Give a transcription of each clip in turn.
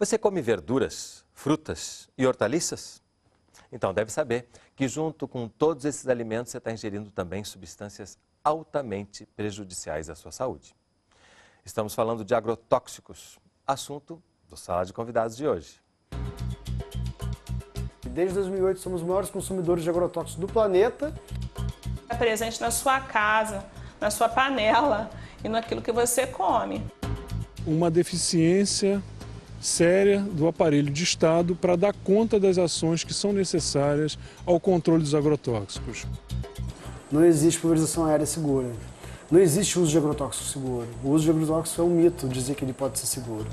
Você come verduras, frutas e hortaliças? Então deve saber que junto com todos esses alimentos você está ingerindo também substâncias altamente prejudiciais à sua saúde. Estamos falando de agrotóxicos, assunto do Sala de Convidados de hoje. Desde 2008 somos os maiores consumidores de agrotóxicos do planeta. É presente na sua casa, na sua panela e naquilo que você come. Uma deficiência séria do aparelho de Estado para dar conta das ações que são necessárias ao controle dos agrotóxicos. Não existe pulverização aérea segura. Não existe uso de agrotóxico seguro. O uso de agrotóxico é um mito dizer que ele pode ser seguro.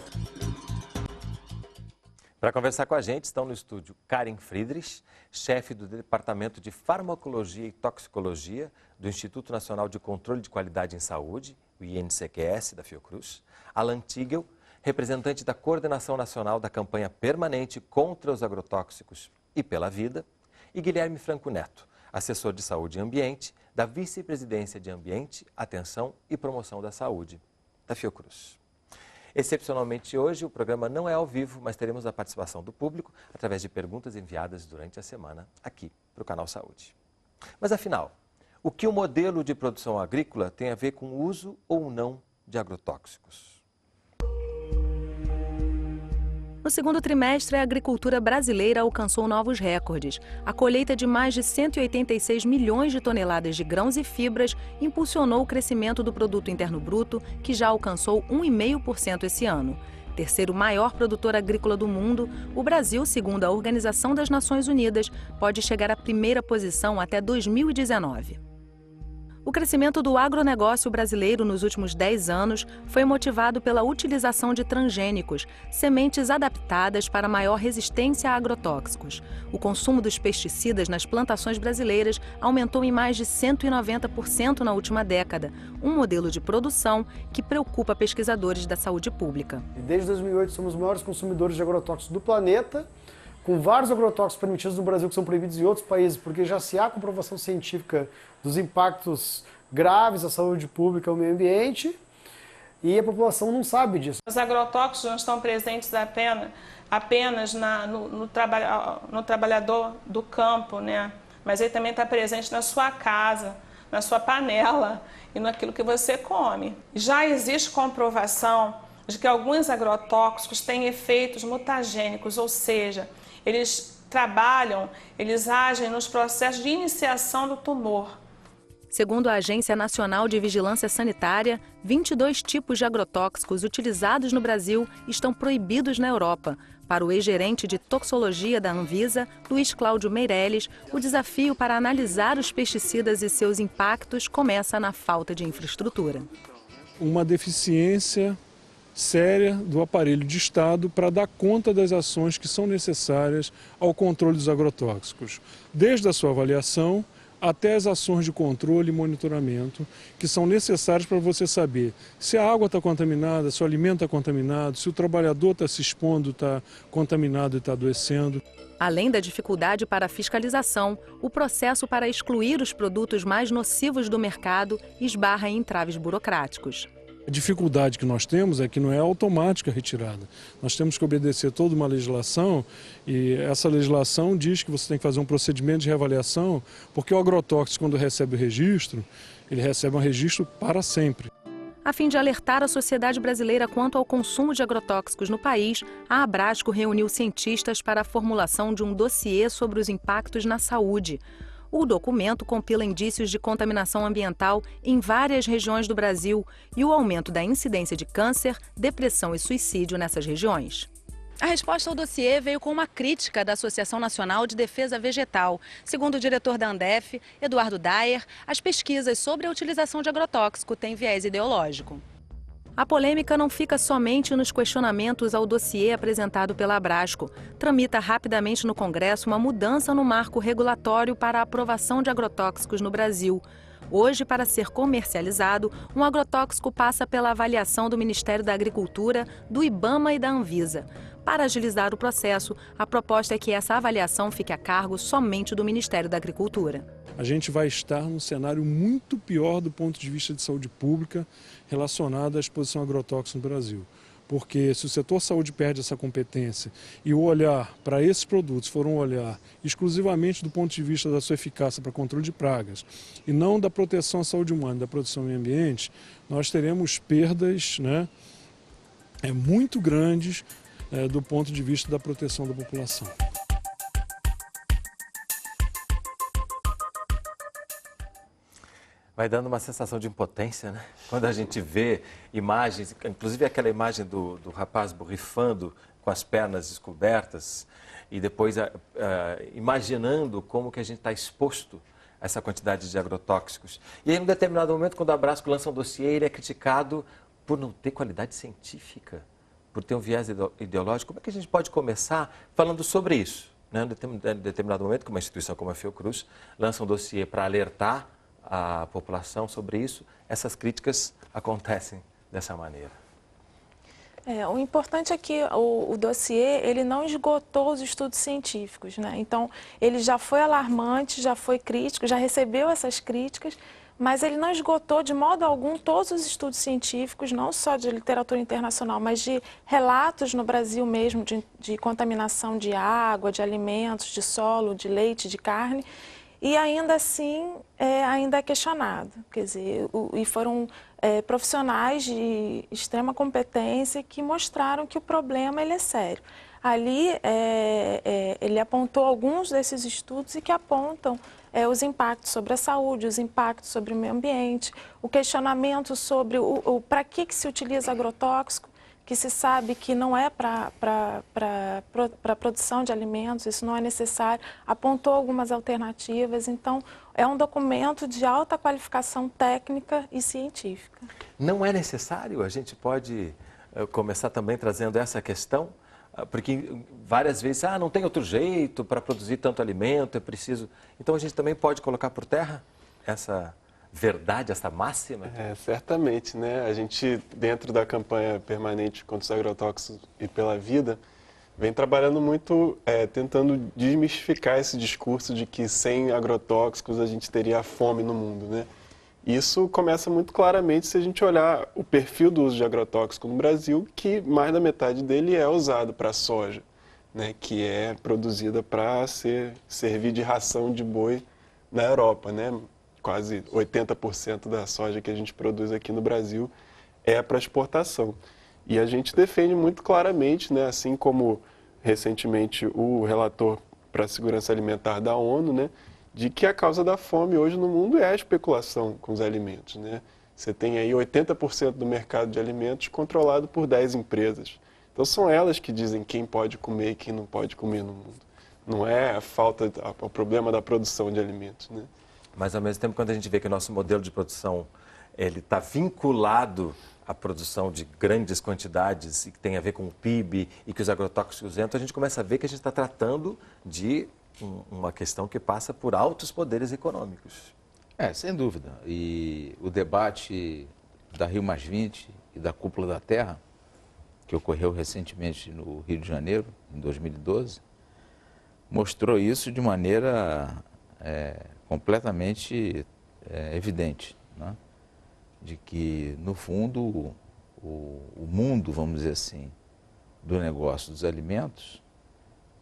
Para conversar com a gente estão no estúdio Karen Friedrich, chefe do Departamento de Farmacologia e Toxicologia do Instituto Nacional de Controle de Qualidade em Saúde, o INCQS da Fiocruz, Alan Tigel, representante da Coordenação Nacional da Campanha Permanente contra os Agrotóxicos e pela Vida, e Guilherme Franco Neto, assessor de Saúde e Ambiente da Vice-Presidência de Ambiente, Atenção e Promoção da Saúde, da Fiocruz. Excepcionalmente hoje, o programa não é ao vivo, mas teremos a participação do público através de perguntas enviadas durante a semana aqui para o Canal Saúde. Mas afinal, o que o modelo de produção agrícola tem a ver com o uso ou não de agrotóxicos? No segundo trimestre, a agricultura brasileira alcançou novos recordes. A colheita de mais de 186 milhões de toneladas de grãos e fibras impulsionou o crescimento do Produto Interno Bruto, que já alcançou 1,5% esse ano. Terceiro maior produtor agrícola do mundo, o Brasil, segundo a Organização das Nações Unidas, pode chegar à primeira posição até 2019. O crescimento do agronegócio brasileiro nos últimos 10 anos foi motivado pela utilização de transgênicos, sementes adaptadas para maior resistência a agrotóxicos. O consumo dos pesticidas nas plantações brasileiras aumentou em mais de 190% na última década, um modelo de produção que preocupa pesquisadores da saúde pública. Desde 2008 somos os maiores consumidores de agrotóxicos do planeta, com vários agrotóxicos permitidos no Brasil que são proibidos em outros países, porque já se há comprovação científica dos impactos graves à saúde pública e ao meio ambiente, e a população não sabe disso. Os agrotóxicos não estão presentes apenas no trabalhador do campo, né? Mas ele também está presente na sua casa, na sua panela e naquilo que você come. Já existe comprovação de que alguns agrotóxicos têm efeitos mutagênicos, ou seja, eles agem nos processos de iniciação do tumor. Segundo a Agência Nacional de Vigilância Sanitária, 22 tipos de agrotóxicos utilizados no Brasil estão proibidos na Europa. Para o ex-gerente de toxicologia da Anvisa, Luiz Cláudio Meirelles, o desafio para analisar os pesticidas e seus impactos começa na falta de infraestrutura. Uma deficiência séria do aparelho de Estado para dar conta das ações que são necessárias ao controle dos agrotóxicos, desde a sua avaliação até as ações de controle e monitoramento que são necessárias para você saber se a água está contaminada, se o alimento está contaminado, se o trabalhador está se expondo, está contaminado e está adoecendo. Além da dificuldade para a fiscalização, o processo para excluir os produtos mais nocivos do mercado esbarra em entraves burocráticos. A dificuldade que nós temos é que não é automática a retirada. Nós temos que obedecer toda uma legislação e essa legislação diz que você tem que fazer um procedimento de reavaliação, porque o agrotóxico, quando recebe o registro, ele recebe um registro para sempre. A fim de alertar a sociedade brasileira quanto ao consumo de agrotóxicos no país, a Abrasco reuniu cientistas para a formulação de um dossiê sobre os impactos na saúde. O documento compila indícios de contaminação ambiental em várias regiões do Brasil e o aumento da incidência de câncer, depressão e suicídio nessas regiões. A resposta ao dossiê veio com uma crítica da Associação Nacional de Defesa Vegetal. Segundo o diretor da Andef, Eduardo Dayer, as pesquisas sobre a utilização de agrotóxico têm viés ideológico. A polêmica não fica somente nos questionamentos ao dossiê apresentado pela Abrasco. Tramita rapidamente no Congresso uma mudança no marco regulatório para a aprovação de agrotóxicos no Brasil. Hoje, para ser comercializado, um agrotóxico passa pela avaliação do Ministério da Agricultura, do IBAMA e da Anvisa. Para agilizar o processo, a proposta é que essa avaliação fique a cargo somente do Ministério da Agricultura. A gente vai estar num cenário muito pior do ponto de vista de saúde pública relacionado à exposição a agrotóxicos no Brasil. porque se o setor saúde perde essa competência e o olhar para esses produtos for um olhar exclusivamente do ponto de vista da sua eficácia para controle de pragas e não da proteção à saúde humana e da proteção ao meio ambiente, nós teremos perdas, né, muito grandes do ponto de vista da proteção da população. Vai dando uma sensação de impotência, né? Quando a gente vê imagens, inclusive aquela imagem do rapaz borrifando com as pernas descobertas e depois imaginando como que a gente está exposto a essa quantidade de agrotóxicos. E aí, em um determinado momento, quando a Abrasco lança um dossiê, ele é criticado por não ter qualidade científica, por ter um viés ideológico. Como é que a gente pode começar falando sobre isso? Né? Em determinado momento, que uma instituição como a Fiocruz lança um dossiê para alertar a população sobre isso, essas críticas acontecem dessa maneira. O importante é que o dossiê ele não esgotou os estudos científicos, né? Então, ele já foi alarmante, já foi crítico, já recebeu essas críticas, mas ele não esgotou de modo algum todos os estudos científicos, não só de literatura internacional, mas de relatos no Brasil mesmo de contaminação de água, de alimentos, de solo, de leite, de carne. E ainda assim, ainda é questionado. Quer dizer, e foram profissionais de extrema competência que mostraram que o problema ele é sério. Ali, ele apontou alguns desses estudos e que apontam os impactos sobre a saúde, os impactos sobre o meio ambiente, o questionamento sobre para que se utiliza agrotóxico, que se sabe que não é para a produção de alimentos, isso não é necessário, apontou algumas alternativas, então é um documento de alta qualificação técnica e científica. Não é necessário? A gente pode começar também trazendo essa questão, porque várias vezes, não tem outro jeito para produzir tanto alimento, é preciso... Então a gente também pode colocar por terra essa verdade, essa máxima? Certamente, né? A gente, dentro da campanha permanente contra os agrotóxicos e pela vida, vem trabalhando muito, tentando desmistificar esse discurso de que sem agrotóxicos a gente teria fome no mundo, né? Isso começa muito claramente se a gente olhar o perfil do uso de agrotóxico no Brasil, que mais da metade dele é usado para soja, né? Que é produzida para servir de ração de boi na Europa, né? Quase 80% da soja que a gente produz aqui no Brasil é para exportação. E a gente defende muito claramente, né, assim como recentemente o relator para a segurança alimentar da ONU, né, de que a causa da fome hoje no mundo é a especulação com os alimentos, né? Você tem aí 80% do mercado de alimentos controlado por 10 empresas. Então são elas que dizem quem pode comer e quem não pode comer no mundo. Não é o problema da produção de alimentos, né? Mas, ao mesmo tempo, quando a gente vê que o nosso modelo de produção está vinculado à produção de grandes quantidades e que tem a ver com o PIB e que os agrotóxicos entram, a gente começa a ver que a gente está tratando de uma questão que passa por altos poderes econômicos. Sem dúvida. E o debate da Rio+20 e da Cúpula da Terra, que ocorreu recentemente no Rio de Janeiro, em 2012, mostrou isso de maneira completamente evidente, né? De que, no fundo, o mundo, vamos dizer assim, do negócio dos alimentos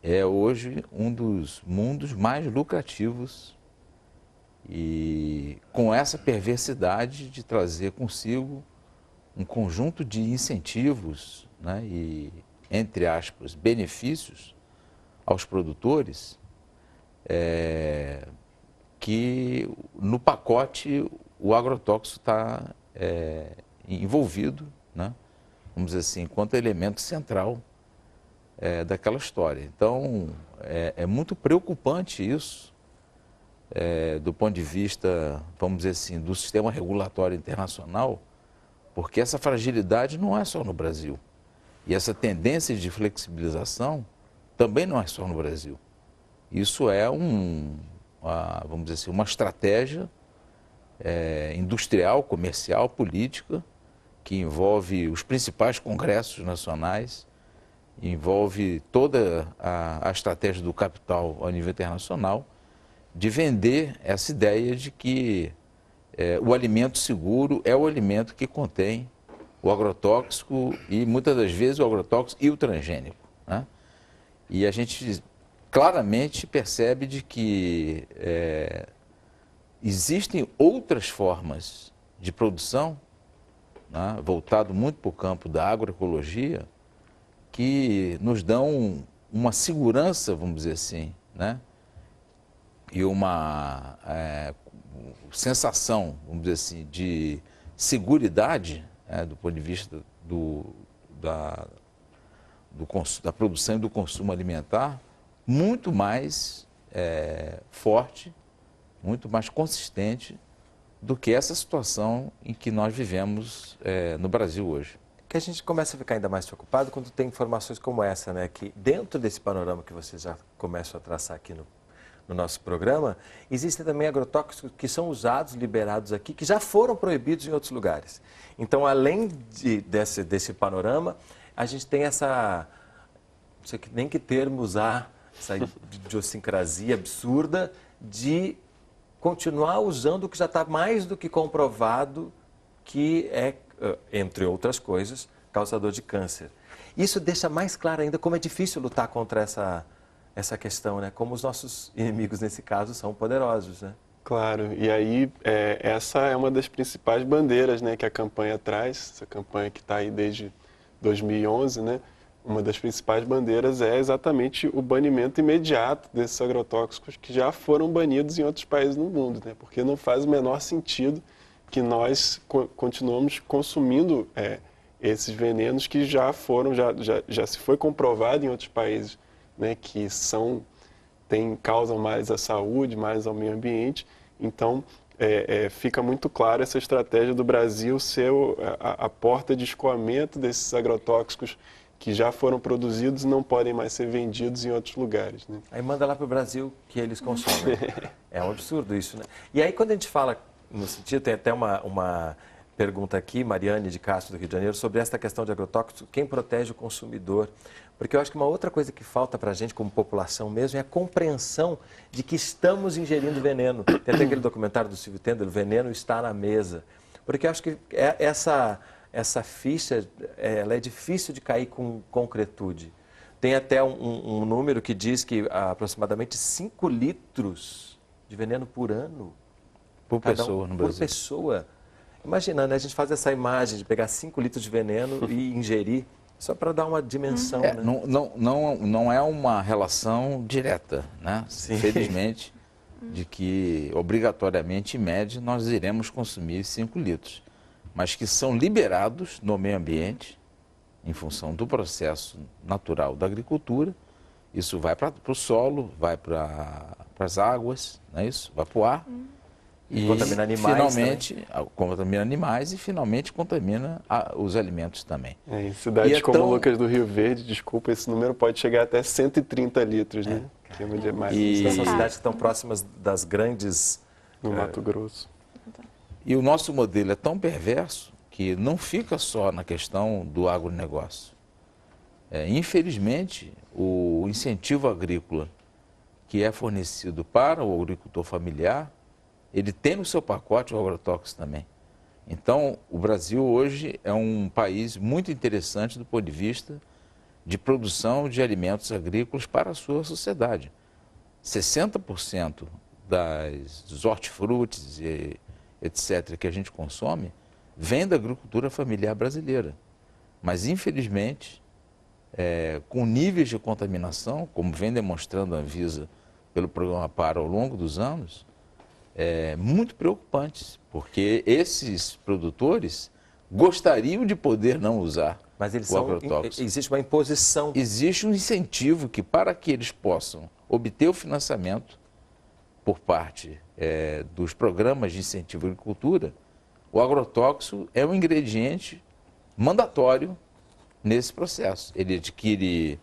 é hoje um dos mundos mais lucrativos e com essa perversidade de trazer consigo um conjunto de incentivos, né, e, entre aspas, benefícios aos produtores, que no pacote o agrotóxico está envolvido, né, vamos dizer assim, enquanto elemento central daquela história. Então, é muito preocupante isso, do ponto de vista, vamos dizer assim, do sistema regulatório internacional, porque essa fragilidade não é só no Brasil. E essa tendência de flexibilização também não é só no Brasil. Isso é vamos dizer assim, uma estratégia industrial, comercial, política, que envolve os principais congressos nacionais, envolve toda a estratégia do capital ao nível internacional, de vender essa ideia de que o alimento seguro é o alimento que contém o agrotóxico e muitas das vezes o agrotóxico e o transgênico, né? E a gente claramente percebe de que existem outras formas de produção, né, voltado muito para o campo da agroecologia, que nos dão uma segurança, vamos dizer assim, né, e uma sensação, vamos dizer assim, de seguridade, do ponto de vista da produção e do consumo alimentar, muito mais forte, muito mais consistente do que essa situação em que nós vivemos no Brasil hoje. Que a gente começa a ficar ainda mais preocupado quando tem informações como essa, né? Que dentro desse panorama que vocês já começam a traçar aqui no nosso programa, existem também agrotóxicos que são usados, liberados aqui, que já foram proibidos em outros lugares. Então, além desse panorama, a gente tem essa, não sei nem que termo usar, essa idiosincrasia absurda de continuar usando o que já está mais do que comprovado que é, entre outras coisas, causador de câncer. Isso deixa mais claro ainda como é difícil lutar contra essa questão, né? Como os nossos inimigos, nesse caso, são poderosos, né? Claro, e aí essa é uma das principais bandeiras, né, que a campanha traz, essa campanha que está aí desde 2011, né? Uma das principais bandeiras é exatamente o banimento imediato desses agrotóxicos que já foram banidos em outros países no mundo, né? Porque não faz o menor sentido que nós continuamos consumindo esses venenos que já se foi comprovado em outros países, né? Que causam mais à saúde, mais ao meio ambiente. Então, fica muito claro essa estratégia do Brasil ser a porta de escoamento desses agrotóxicos que já foram produzidos e não podem mais ser vendidos em outros lugares, né? Aí manda lá para o Brasil que eles consomem. É um absurdo isso, né? E aí quando a gente fala no sentido, tem até uma pergunta aqui, Mariane de Castro, do Rio de Janeiro, sobre essa questão de agrotóxico, quem protege o consumidor? Porque eu acho que uma outra coisa que falta para a gente como população mesmo é a compreensão de que estamos ingerindo veneno. Tem até aquele documentário do Silvio Tendler, o veneno está na mesa. Porque eu acho que essa ficha, ela é difícil de cair com concretude. Tem até um número que diz que aproximadamente 5 litros de veneno por ano. Por pessoa no Brasil. Por pessoa. Imagina, né? A gente faz essa imagem de pegar 5 litros de veneno e ingerir, só para dar uma dimensão. Né? Não é uma relação direta, né? Sim. Felizmente, de que obrigatoriamente, em média, nós iremos consumir 5 litros. Mas que são liberados no meio ambiente, em função do processo natural da agricultura. Isso vai para o solo, vai para as águas, não é isso? Vai para o ar. E contamina animais. Finalmente, contamina animais e finalmente contamina os alimentos também. Em cidades como Lucas do Rio Verde, desculpa, esse número pode chegar até 130 litros, né? Que é demais. São cidades que estão próximas das grandes... No Mato Grosso. E o nosso modelo é tão perverso que não fica só na questão do agronegócio. Infelizmente, o incentivo agrícola que é fornecido para o agricultor familiar, ele tem no seu pacote o agrotóxico também. Então, o Brasil hoje é um país muito interessante do ponto de vista de produção de alimentos agrícolas para a sua sociedade. 60% dos hortifrutis e etc., que a gente consome, vem da agricultura familiar brasileira. Mas, infelizmente, com níveis de contaminação, como vem demonstrando a Anvisa pelo programa PAR ao longo dos anos, muito preocupantes, porque esses produtores gostariam de poder não usar o agrotóxico. Existe uma imposição. Existe um incentivo que, para que eles possam obter o financiamento por parte dos programas de incentivo à agricultura, o agrotóxico é um ingrediente mandatório nesse processo. Ele adquire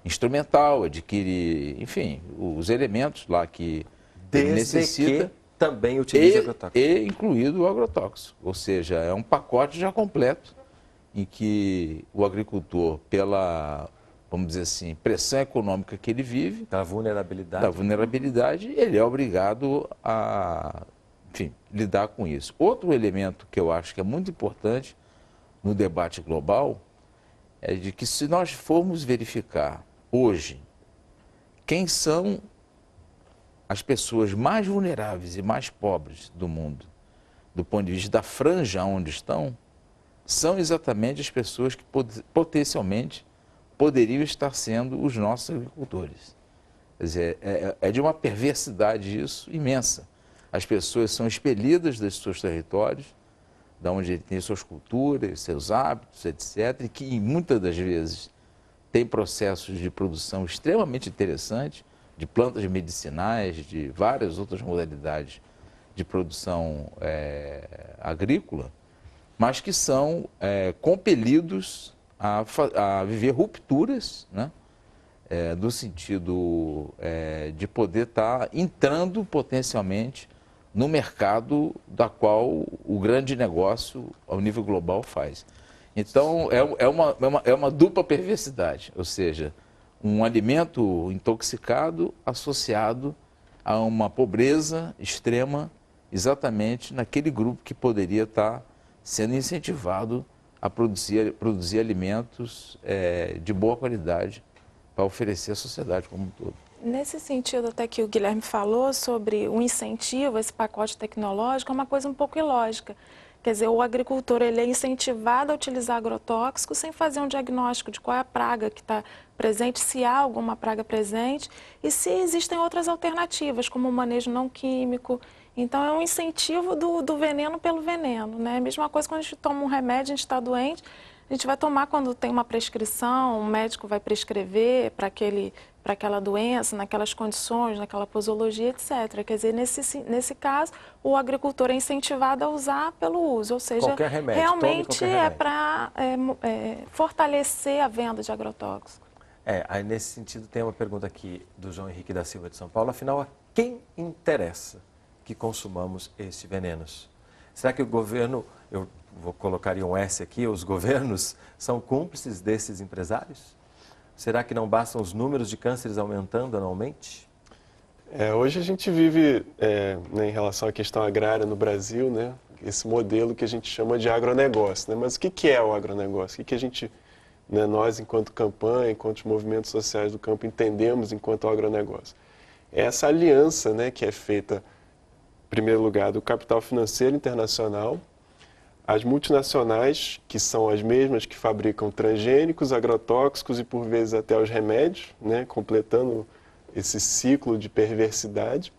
instrumental, adquire, enfim, os elementos lá que ele necessita. Que também utiliza agrotóxico. E incluído o agrotóxico. Ou seja, é um pacote já completo em que o agricultor, pela, vamos dizer assim, pressão econômica que ele vive, da vulnerabilidade, ele é obrigado a, enfim, lidar com isso. Outro elemento que eu acho que é muito importante no debate global é de que, se nós formos verificar hoje quem são as pessoas mais vulneráveis e mais pobres do mundo, do ponto de vista da franja onde estão, são exatamente as pessoas que potencialmente poderiam estar sendo os nossos agricultores. Quer dizer, é de uma perversidade isso imensa. As pessoas são expelidas dos seus territórios, da onde têm suas culturas, seus hábitos, etc., e que muitas das vezes têm processos de produção extremamente interessantes, de plantas medicinais, de várias outras modalidades de produção agrícola, mas que são compelidos a viver rupturas, né? No sentido de poder estar entrando potencialmente no mercado da qual o grande negócio ao nível global faz. Então, é uma dupla perversidade, ou seja, um alimento intoxicado associado a uma pobreza extrema exatamente naquele grupo que poderia estar sendo incentivado a produzir alimentos de boa qualidade para oferecer à sociedade como um todo. Nesse sentido, até que o Guilherme falou sobre o incentivo, esse pacote tecnológico, é uma coisa um pouco ilógica. Quer dizer, o agricultor ele é incentivado a utilizar agrotóxicos sem fazer um diagnóstico de qual é a praga que está presente, se há alguma praga presente e se existem outras alternativas, como o manejo não químico. Então, é um incentivo do veneno pelo veneno, né? A mesma coisa quando a gente toma um remédio, a gente está doente, a gente vai tomar quando tem uma prescrição, um médico vai prescrever para aquela doença, naquelas condições, naquela posologia, etc. Quer dizer, nesse caso, o agricultor é incentivado a usar pelo uso, ou seja, qualquer remédio, realmente é para fortalecer a venda de agrotóxicos. Aí nesse sentido tem uma pergunta aqui do João Henrique da Silva de São Paulo. Afinal, a quem interessa que consumamos estes venenos? Será que o governo, eu vou colocar um S aqui, os governos são cúmplices desses empresários? Será que não bastam os números de cânceres aumentando anualmente? Hoje a gente vive, né, em relação à questão agrária no Brasil, né, esse modelo que a gente chama de agronegócio. Né? Mas o que é o agronegócio? O que a gente, né, nós, enquanto campanha, enquanto movimentos sociais do campo, entendemos enquanto agronegócio? É essa aliança, né, que é feita, em primeiro lugar, do capital financeiro internacional, as multinacionais, que são as mesmas que fabricam transgênicos, agrotóxicos e, por vezes, até os remédios, né, completando esse ciclo de perversidade.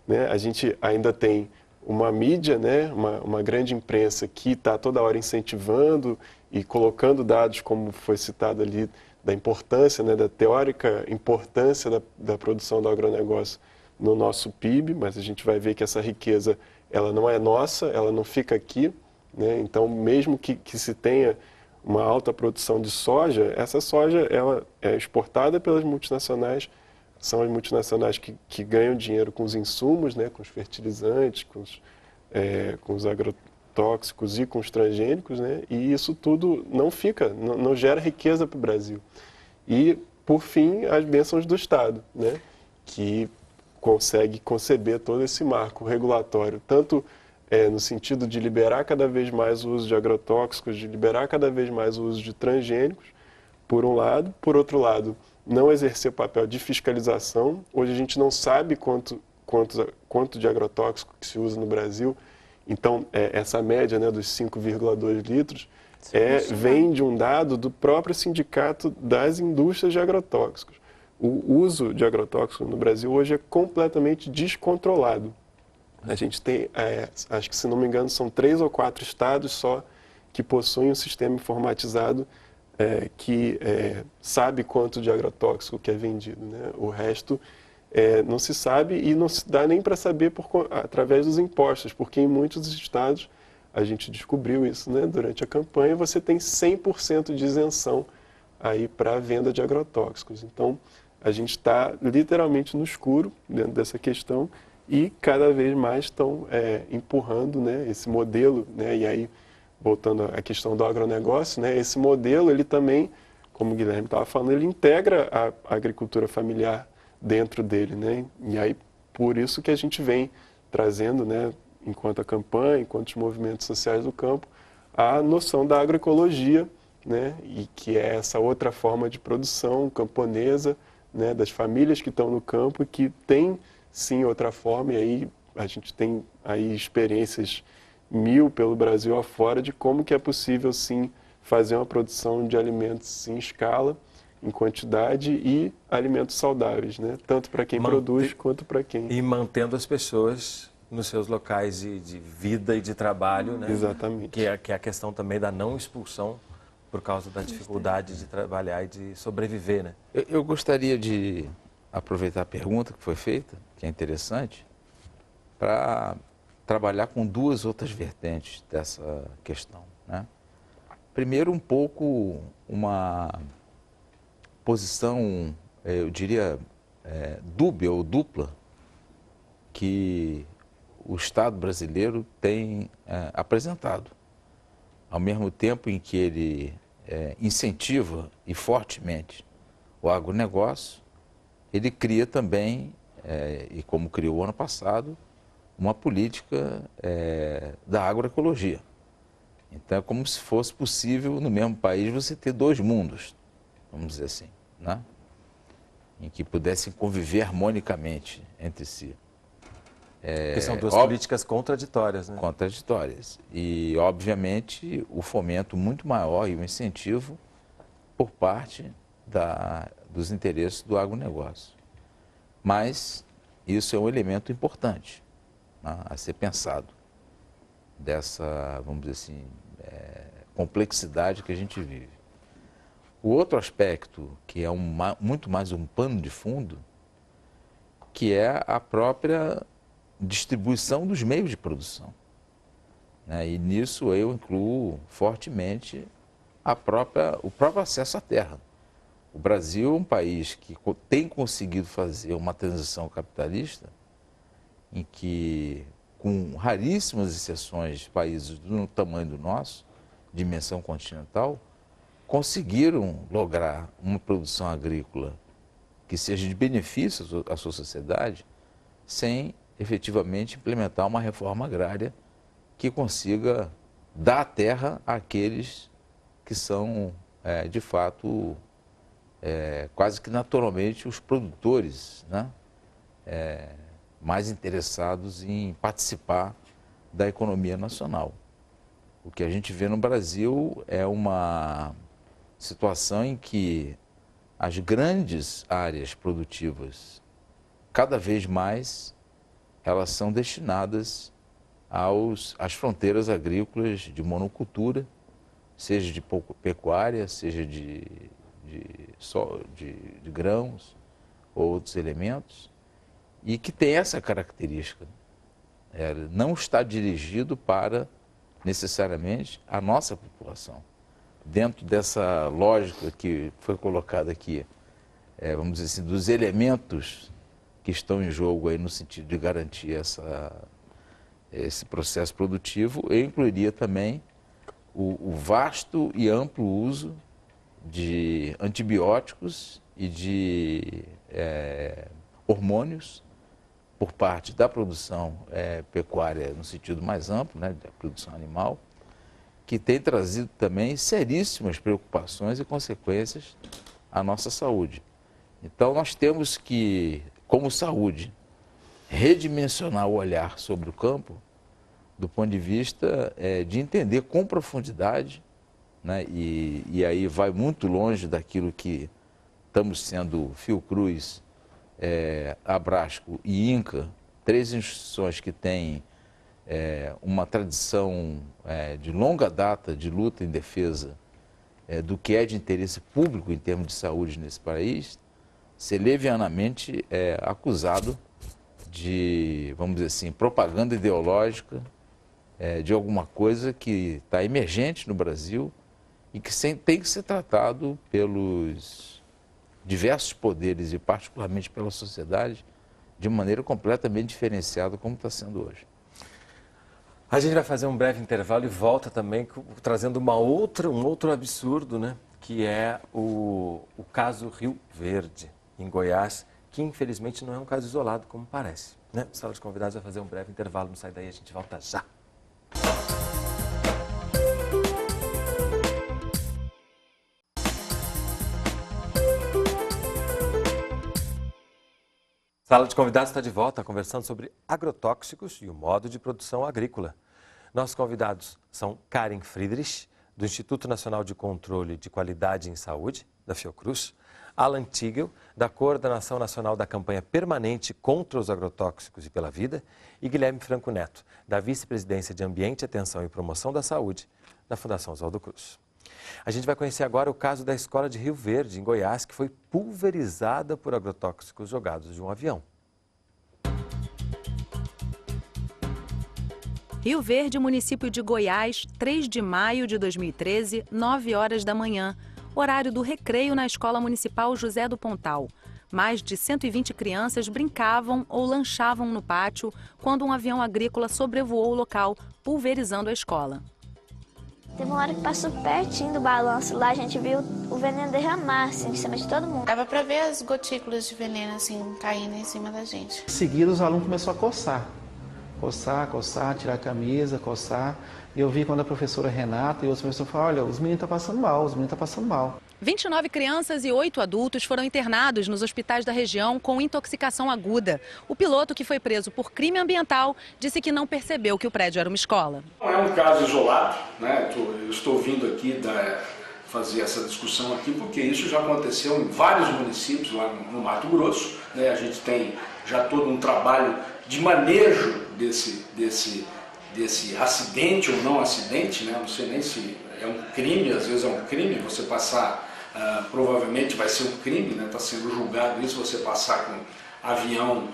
Né? A gente ainda tem uma mídia, né, uma grande imprensa que está toda hora incentivando e colocando dados, como foi citado ali, da importância, né, da teórica importância da produção do agronegócio no nosso PIB, mas a gente vai ver que essa riqueza ela não é nossa, ela não fica aqui. Né? Então, mesmo que se tenha uma alta produção de soja, essa soja ela é exportada pelas multinacionais, são as multinacionais que ganham dinheiro com os insumos, né? Com os fertilizantes, com os agrotóxicos e com os transgênicos, né? E isso tudo não fica, não gera riqueza para o Brasil. E, por fim, as bênçãos do Estado, né? Que consegue conceber todo esse marco regulatório, tanto no sentido de liberar cada vez mais o uso de agrotóxicos, de liberar cada vez mais o uso de transgênicos, por um lado. Por outro lado, não exercer o papel de fiscalização. Hoje a gente não sabe quanto de agrotóxico que se usa no Brasil. Então, essa média, né, dos 5,2 litros vem de um dado do próprio Sindicato das Indústrias de Agrotóxicos. O uso de agrotóxicos no Brasil hoje é completamente descontrolado. A gente tem, acho que se não me engano, são 3 ou 4 estados só que possuem um sistema informatizado que sabe quanto de agrotóxico que é vendido. Né? O resto não se sabe e não se dá nem para saber através dos impostos, porque em muitos estados, a gente descobriu isso, né? Durante a campanha, você tem 100% de isenção aí para a venda de agrotóxicos. Então, a gente está literalmente no escuro dentro dessa questão e cada vez mais estão empurrando, né, esse modelo, né, e aí, voltando à questão do agronegócio, né, esse modelo, ele também, como o Guilherme estava falando, ele integra a agricultura familiar dentro dele, né, e aí, por isso que a gente vem trazendo, né, enquanto a campanha, enquanto os movimentos sociais do campo, a noção da agroecologia, né, e que é essa outra forma de produção camponesa, né, das famílias que estão no campo e que tem sim outra forma, e aí a gente tem aí experiências 1000 pelo Brasil afora de como que é possível sim fazer uma produção de alimentos em escala, em quantidade e alimentos saudáveis, né, tanto para quem produz quanto para quem... E mantendo as pessoas nos seus locais de vida e de trabalho, né? Exatamente. Que é a questão também da não expulsão por causa da dificuldade de trabalhar e de sobreviver, né? Eu gostaria de aproveitar a pergunta que foi feita, que é interessante, para trabalhar com duas outras vertentes dessa questão, né? Primeiro, um pouco uma posição, eu diria, dúbia ou dupla, que o Estado brasileiro tem apresentado. Ao mesmo tempo em que ele incentiva e fortemente o agronegócio, ele cria também, e como criou ano passado, uma política da agroecologia. Então é como se fosse possível no mesmo país você ter dois mundos, vamos dizer assim, né? Em que pudessem conviver harmonicamente entre si. Porque são duas políticas contraditórias, né? Contraditórias. E, obviamente, o fomento muito maior e o incentivo por parte dos interesses do agronegócio. Mas isso é um elemento importante, né, a ser pensado, dessa, vamos dizer assim, complexidade que a gente vive. O outro aspecto, que é muito mais um pano de fundo, que é a própria distribuição dos meios de produção, né? E nisso eu incluo fortemente o próprio acesso à terra. O Brasil é um país que tem conseguido fazer uma transição capitalista em que, com raríssimas exceções, países do tamanho do nosso, dimensão continental, conseguiram lograr uma produção agrícola que seja de benefício à sua sociedade sem efetivamente implementar uma reforma agrária que consiga dar terra àqueles que são, de fato, quase que naturalmente os produtores, né? Mais interessados em participar da economia nacional. O que a gente vê no Brasil é uma situação em que as grandes áreas produtivas, cada vez mais, elas são destinadas às fronteiras agrícolas de monocultura, seja de pecuária, seja de grãos ou outros elementos, e que tem essa característica. Não está dirigido para, necessariamente, a nossa população. Dentro dessa lógica que foi colocada aqui, vamos dizer assim, dos elementos que estão em jogo aí no sentido de garantir esse processo produtivo, eu incluiria também o vasto e amplo uso de antibióticos e de hormônios por parte da produção pecuária no sentido mais amplo, né, da produção animal, que tem trazido também seríssimas preocupações e consequências à nossa saúde. Então nós temos que, como saúde, redimensionar o olhar sobre o campo do ponto de vista de entender com profundidade, né, e aí vai muito longe daquilo que estamos sendo Fiocruz, Abrasco e INCA, três instituições que têm uma tradição de longa data de luta em defesa do que é de interesse público em termos de saúde nesse país, ser levianamente acusado de, vamos dizer assim, propaganda ideológica de alguma coisa que está emergente no Brasil e que tem que ser tratado pelos diversos poderes e particularmente pela sociedade de maneira completamente diferenciada como está sendo hoje. A gente vai fazer um breve intervalo e volta também trazendo um outro absurdo, né? Que é o caso Rio Verde, em Goiás, que infelizmente não é um caso isolado como parece, né? A Sala de Convidados vai fazer um breve intervalo, não sai daí, a gente volta já. Sala de Convidados está de volta conversando sobre agrotóxicos e o modo de produção agrícola. Nossos convidados são Karen Friedrich, do Instituto Nacional de Controle de Qualidade em Saúde, da Fiocruz, Alan Tigel, da Coordenação Nacional da Campanha Permanente contra os Agrotóxicos e pela Vida, e Guilherme Franco Neto, da Vice-Presidência de Ambiente, Atenção e Promoção da Saúde, da Fundação Oswaldo Cruz. A gente vai conhecer agora o caso da escola de Rio Verde, em Goiás, que foi pulverizada por agrotóxicos jogados de um avião. Rio Verde, município de Goiás, 3 de maio de 2013, 9 horas da manhã. Horário do recreio na Escola Municipal José do Pontal. Mais de 120 crianças brincavam ou lanchavam no pátio quando um avião agrícola sobrevoou o local, pulverizando a escola. Teve uma hora que passou pertinho do balanço, lá a gente viu o veneno derramar assim, em cima de todo mundo. Dava pra ver as gotículas de veneno assim, caindo em cima da gente. Em seguida os alunos começaram a coçar. Coçar, tirar a camisa, coçar. E eu vi quando a professora Renata e outros professores falaram, olha, os meninos estão passando mal, os meninos estão passando mal. 29 crianças e 8 adultos foram internados nos hospitais da região com intoxicação aguda. O piloto, que foi preso por crime ambiental, disse que não percebeu que o prédio era uma escola. Não é um caso isolado, né? Eu estou vindo aqui fazer essa discussão aqui porque isso já aconteceu em vários municípios lá no Mato Grosso, né? A gente tem já todo um trabalho de manejo desse acidente ou não acidente, né? Não sei nem se é um crime, às vezes é um crime você passar, provavelmente vai ser um crime, né? Está sendo julgado isso, você passar com avião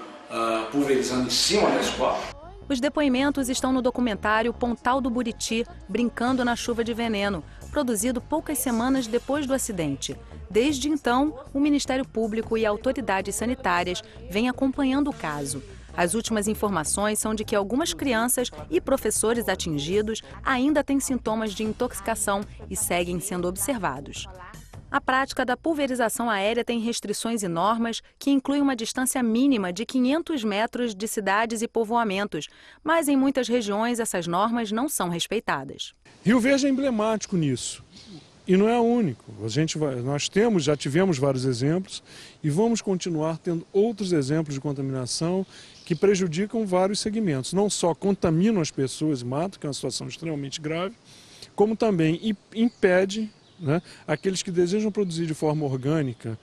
pulverizando em cima da escola. Os depoimentos estão no documentário Pontal do Buriti, Brincando na Chuva de Veneno, produzido poucas semanas depois do acidente. Desde então, o Ministério Público e autoridades sanitárias vêm acompanhando o caso. As últimas informações são de que algumas crianças e professores atingidos ainda têm sintomas de intoxicação e seguem sendo observados. A prática da pulverização aérea tem restrições e normas que incluem uma distância mínima de 500 metros de cidades e povoamentos, mas em muitas regiões essas normas não são respeitadas. Rio Verde é emblemático nisso. E não é o único. Nós já tivemos vários exemplos e vamos continuar tendo outros exemplos de contaminação que prejudicam vários segmentos. Não só contaminam as pessoas e matam, que é uma situação extremamente grave, como também impede, né, aqueles que desejam produzir de forma orgânica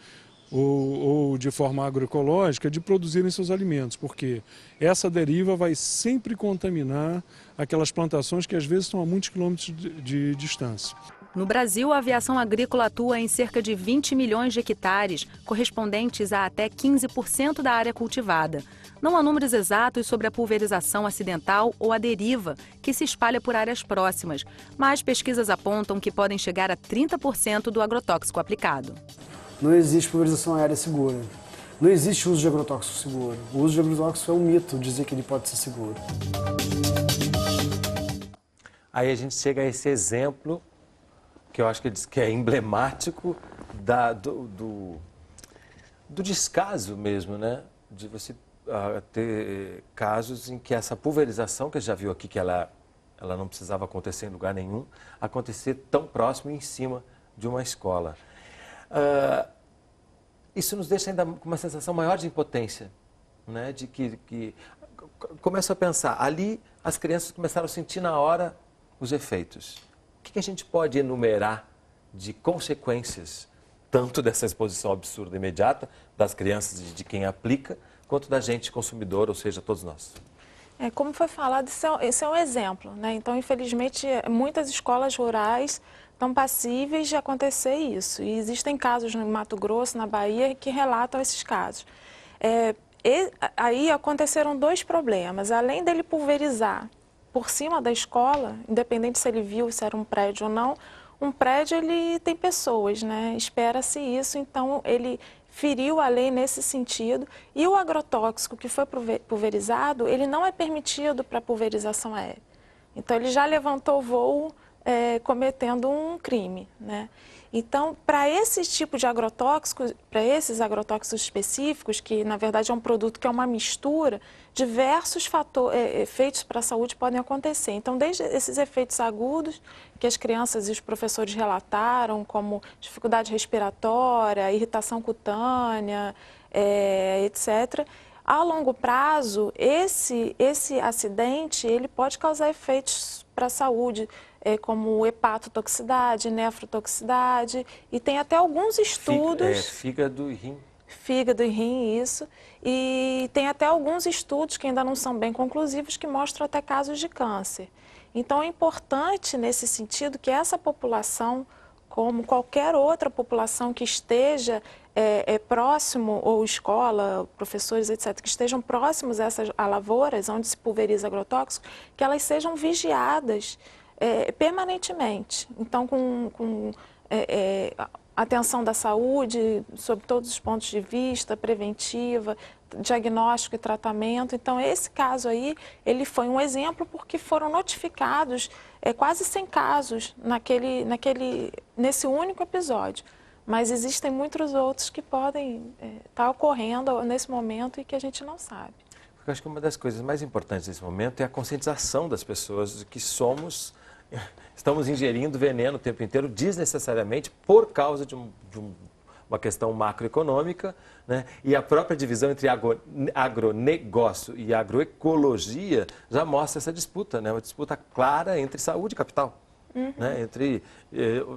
ou de forma agroecológica de produzirem seus alimentos, porque essa deriva vai sempre contaminar aquelas plantações que às vezes estão a muitos quilômetros de distância. No Brasil, a aviação agrícola atua em cerca de 20 milhões de hectares, correspondentes a até 15% da área cultivada. Não há números exatos sobre a pulverização acidental ou a deriva, que se espalha por áreas próximas, mas pesquisas apontam que podem chegar a 30% do agrotóxico aplicado. Não existe pulverização aérea segura. Não existe uso de agrotóxico seguro. O uso de agrotóxico é um mito, dizer que ele pode ser seguro. Aí a gente chega a esse exemplo que eu acho que é emblemático do descaso mesmo, né? De você ter casos em que essa pulverização, que a gente já viu aqui que ela não precisava acontecer em lugar nenhum, acontecer tão próximo e em cima de uma escola. Isso nos deixa ainda com uma sensação maior de impotência, né? De que começa a pensar, ali as crianças começaram a sentir na hora os efeitos. O que a gente pode enumerar de consequências, tanto dessa exposição absurda imediata das crianças e de quem aplica, quanto da gente consumidor, ou seja, todos nós? Como foi falado, esse é um exemplo, né? Então, infelizmente, muitas escolas rurais estão passíveis de acontecer isso. E existem casos no Mato Grosso, na Bahia, que relatam esses casos. Aí aconteceram dois problemas. Além dele pulverizar por cima da escola, independente se ele viu se era um prédio ou não, um prédio ele tem pessoas, né? Espera-se isso, então ele feriu a lei nesse sentido. E o agrotóxico que foi pulverizado, ele não é permitido para pulverização aérea. Então ele já levantou voo cometendo um crime, né? Então, para esse tipo de agrotóxicos, para esses agrotóxicos específicos, que na verdade é um produto que é uma mistura, diversos efeitos para a saúde podem acontecer. Então, desde esses efeitos agudos que as crianças e os professores relataram, como dificuldade respiratória, irritação cutânea, etc., A longo prazo, esse acidente ele pode causar efeitos para a saúde, como hepatotoxicidade, nefrotoxicidade, e tem até alguns estudos... Fígado e rim. Fígado e rim, isso. E tem até alguns estudos que ainda não são bem conclusivos que mostram até casos de câncer. Então é importante nesse sentido que essa população, como qualquer outra população que esteja próximo, ou escola, professores, etc., que estejam próximos a lavouras onde se pulveriza agrotóxico, que elas sejam vigiadas permanentemente. Então, com atenção da saúde, sob todos os pontos de vista, preventiva, diagnóstico e tratamento. Então, esse caso aí, ele foi um exemplo porque foram notificados quase 100 casos nesse único episódio. Mas existem muitos outros que podem estar ocorrendo nesse momento e que a gente não sabe. Porque eu acho que uma das coisas mais importantes nesse momento é a conscientização das pessoas de que estamos ingerindo veneno o tempo inteiro desnecessariamente por causa de uma questão macroeconômica, né? E a própria divisão entre agronegócio e agroecologia já mostra essa disputa, né? Uma disputa clara entre saúde e capital. Né? Entre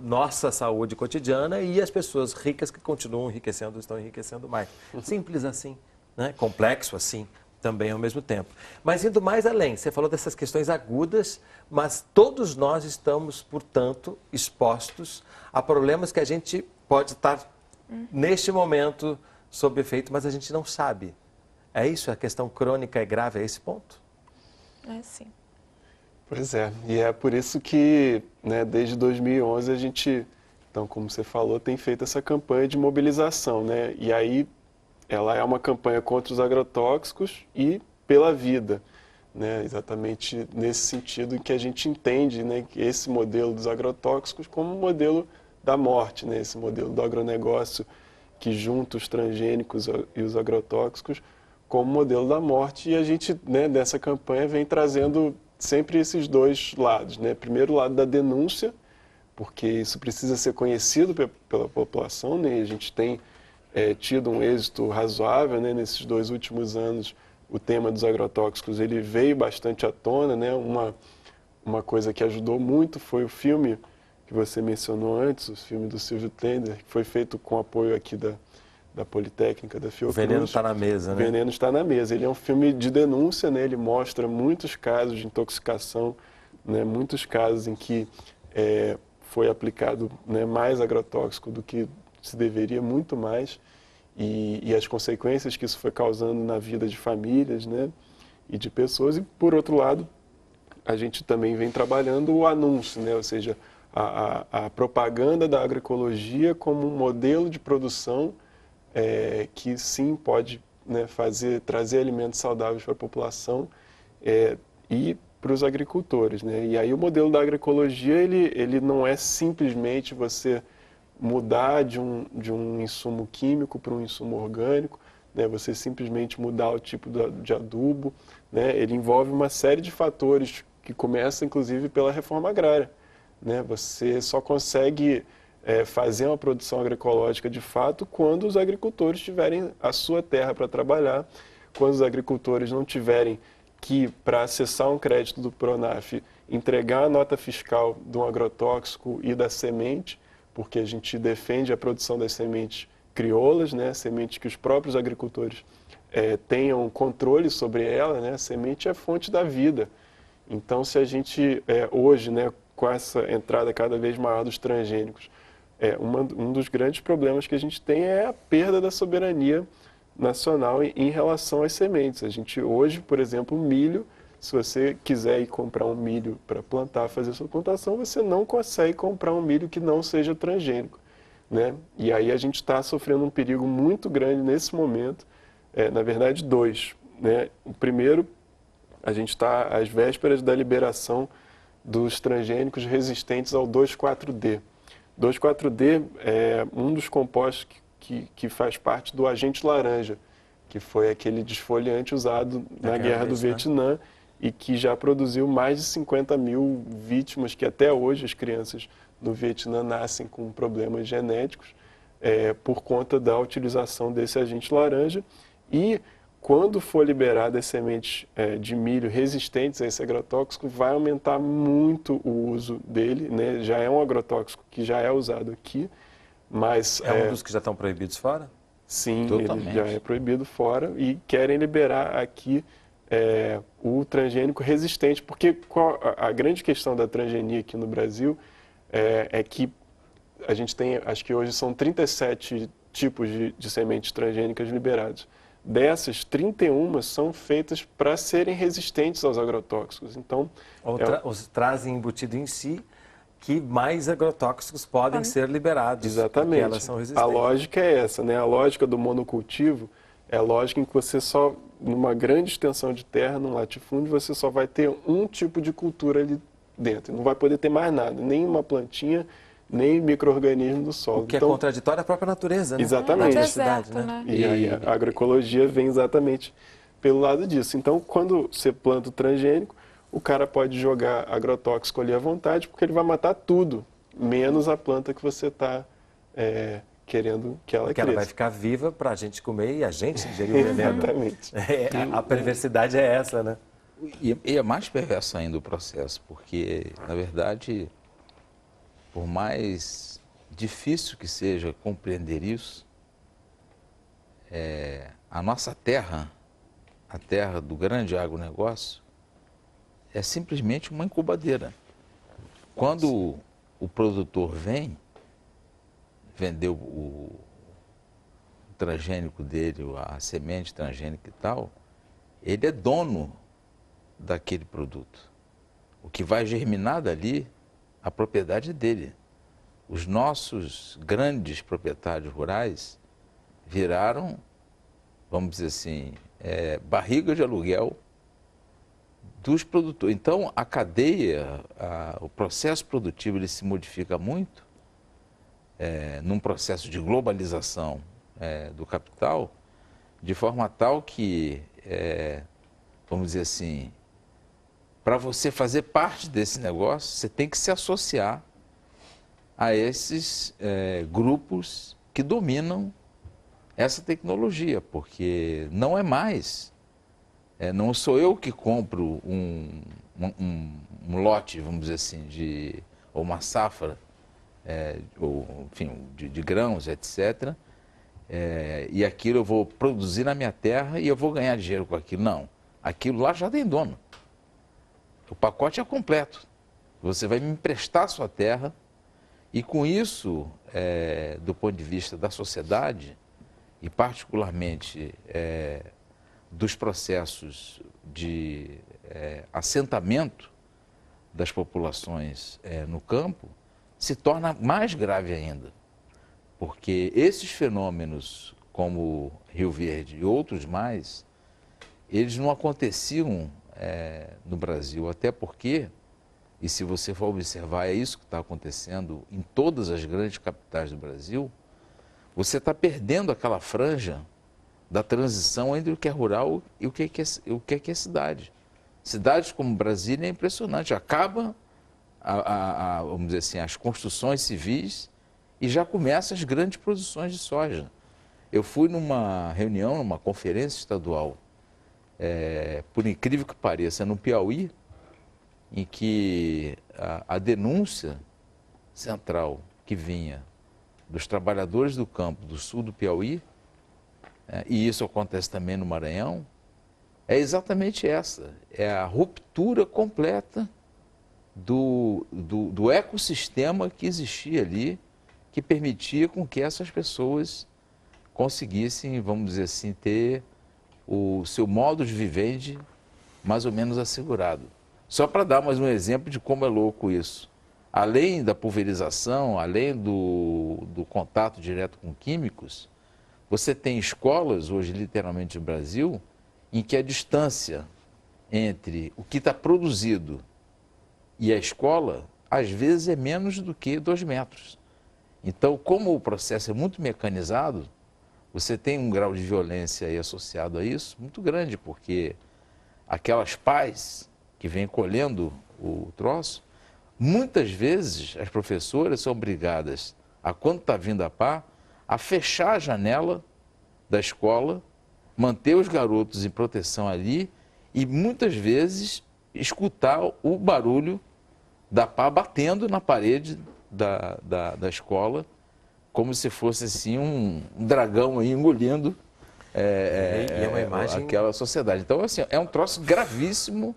nossa saúde cotidiana e as pessoas ricas que continuam enriquecendo, estão enriquecendo mais. Simples assim, né? Complexo assim, também ao mesmo tempo. Mas indo mais além, você falou dessas questões agudas, mas todos nós estamos, portanto, expostos a problemas que a gente pode estar, neste momento, sob efeito, mas a gente não sabe. É isso? A questão crônica é grave a esse ponto? É sim. Pois é, e é por isso que, né, desde 2011 a gente, então, como você falou, tem feito essa campanha de mobilização, né? E aí ela é uma campanha contra os agrotóxicos e pela vida, né? Exatamente nesse sentido em que a gente entende, né, que esse modelo dos agrotóxicos como um modelo da morte, né? Esse modelo do agronegócio que junta os transgênicos e os agrotóxicos como modelo da morte. E a gente, né, dessa campanha vem trazendo sempre esses dois lados, né? Primeiro, o lado da denúncia, porque isso precisa ser conhecido pela população, né? E a gente tem tido um êxito razoável, né? Nesses 2 últimos anos, o tema dos agrotóxicos ele veio bastante à tona, né? Uma coisa que ajudou muito foi o filme que você mencionou antes, o filme do Silvio Tender, que foi feito com apoio aqui da Politécnica, da Fiocruz. O veneno está na mesa, né? O veneno está na mesa. Ele é um filme de denúncia, né? Ele mostra muitos casos de intoxicação, né? Muitos casos em que foi aplicado, né, mais agrotóxico do que se deveria, muito mais, e as consequências que isso foi causando na vida de famílias, né, e de pessoas. E, por outro lado, a gente também vem trabalhando o anúncio, né? Ou seja, a propaganda da agroecologia como um modelo de produção que sim pode, né, trazer alimentos saudáveis para a população e para os agricultores, né? E aí o modelo da agroecologia ele não é simplesmente você mudar de um insumo químico para um insumo orgânico, né? Você simplesmente mudar o tipo de adubo, né? Ele envolve uma série de fatores que começa inclusive pela reforma agrária, né? Você só consegue fazer uma produção agroecológica de fato quando os agricultores tiverem a sua terra para trabalhar, quando os agricultores não tiverem que, para acessar um crédito do Pronaf, entregar a nota fiscal de um agrotóxico e da semente, porque a gente defende a produção das sementes crioulas, né? Sementes que os próprios agricultores tenham controle sobre ela, né? A semente é a fonte da vida. Então, se a gente hoje, né, com essa entrada cada vez maior dos transgênicos, um dos grandes problemas que a gente tem é a perda da soberania nacional em relação às sementes. A gente hoje, por exemplo, o milho, se você quiser ir comprar um milho para plantar, fazer sua plantação, você não consegue comprar um milho que não seja transgênico, né? E aí a gente está sofrendo um perigo muito grande nesse momento, na verdade 2, né? O primeiro, a gente está às vésperas da liberação dos transgênicos resistentes ao 2,4-D. 2,4-D é um dos compostos que faz parte do agente laranja, que foi aquele desfoliante usado na Guerra do Vietnã, né? E que já produziu mais de 50 mil vítimas, que até hoje as crianças no Vietnã nascem com problemas genéticos por conta da utilização desse agente laranja. E quando for liberadas as sementes de milho resistentes a esse agrotóxico, vai aumentar muito o uso dele, né? Já é um agrotóxico que já é usado aqui, mas... É um dos que já estão proibidos fora? Sim, Totalmente. ele já é proibido fora e querem liberar aqui o transgênico resistente, porque a grande questão da transgenia aqui no Brasil é que a gente tem, acho que hoje são 37 tipos de sementes transgênicas liberadas. Dessas, 31 são feitas para serem resistentes aos agrotóxicos. Então, trazem embutido em si que mais agrotóxicos podem ser liberados. Exatamente. Elas são resistentes. A lógica é essa, né? A lógica do monocultivo é a lógica em que você só, numa grande extensão de terra, num latifúndio, você só vai ter um tipo de cultura ali dentro. Não vai poder ter mais nada, nem uma plantinha, nem micro-organismo do solo. O que é contraditório à própria natureza, né? Exatamente. É deserto, né? E aí a agroecologia vem exatamente pelo lado disso. Então, quando você planta o transgênico, o cara pode jogar agrotóxico ali à vontade, porque ele vai matar tudo, menos a planta que você está querendo que ela cresça. Porque ela vai ficar viva para a gente comer e a gente ingerir o veneno. Exatamente. A perversidade é essa, né? E é mais perverso ainda o processo, porque, na verdade, por mais difícil que seja compreender isso, a nossa terra, a terra do grande agronegócio, é simplesmente uma incubadeira. Quando o produtor vem vender o transgênico dele, a semente transgênica e tal, ele é dono daquele produto. O que vai germinar dali, a propriedade é dele. Os nossos grandes proprietários rurais viraram, vamos dizer assim, barriga de aluguel dos produtores. Então, a cadeia, o processo produtivo, ele se modifica muito num processo de globalização do capital, de forma tal que, vamos dizer assim, para você fazer parte desse negócio, você tem que se associar a esses grupos que dominam essa tecnologia, porque não é mais, não sou eu que compro um lote, vamos dizer assim, ou uma safra, ou, enfim, de grãos, etc., e aquilo eu vou produzir na minha terra e eu vou ganhar dinheiro com aquilo. Não, aquilo lá já tem dono. O pacote é completo. Você vai me emprestar a sua terra e com isso, do ponto de vista da sociedade e particularmente dos processos de assentamento das populações no campo, se torna mais grave ainda. Porque esses fenômenos, como Rio Verde e outros mais, eles não aconteciam no Brasil, até porque, e se você for observar, é isso que está acontecendo em todas as grandes capitais do Brasil, você está perdendo aquela franja da transição entre o que é rural e o que é cidade. Cidades como Brasília é impressionante, acaba, vamos dizer assim, as construções civis e já começam as grandes produções de soja. Eu fui numa reunião, numa conferência estadual, por incrível que pareça, no Piauí, em que a denúncia central que vinha dos trabalhadores do campo do sul do Piauí, e isso acontece também no Maranhão, é exatamente essa, é a ruptura completa do ecossistema que existia ali, que permitia com que essas pessoas conseguissem, vamos dizer assim, ter o seu modo de vivendi mais ou menos assegurado. Só para dar mais um exemplo de como é louco isso. Além da pulverização, além do contato direto com químicos, você tem escolas, hoje literalmente no Brasil, em que a distância entre o que está produzido e a escola, às vezes é menos do que 2 metros. Então, como o processo é muito mecanizado, você tem um grau de violência aí associado a isso muito grande, porque aquelas pás que vêm colhendo o troço, muitas vezes as professoras são obrigadas, quando está vindo a pá, a fechar a janela da escola manter os garotos em proteção ali e muitas vezes escutar o barulho da pá batendo na parede da escola, como se fosse assim um dragão aí engolindo é uma imagem... aquela sociedade. Então, assim, é um troço gravíssimo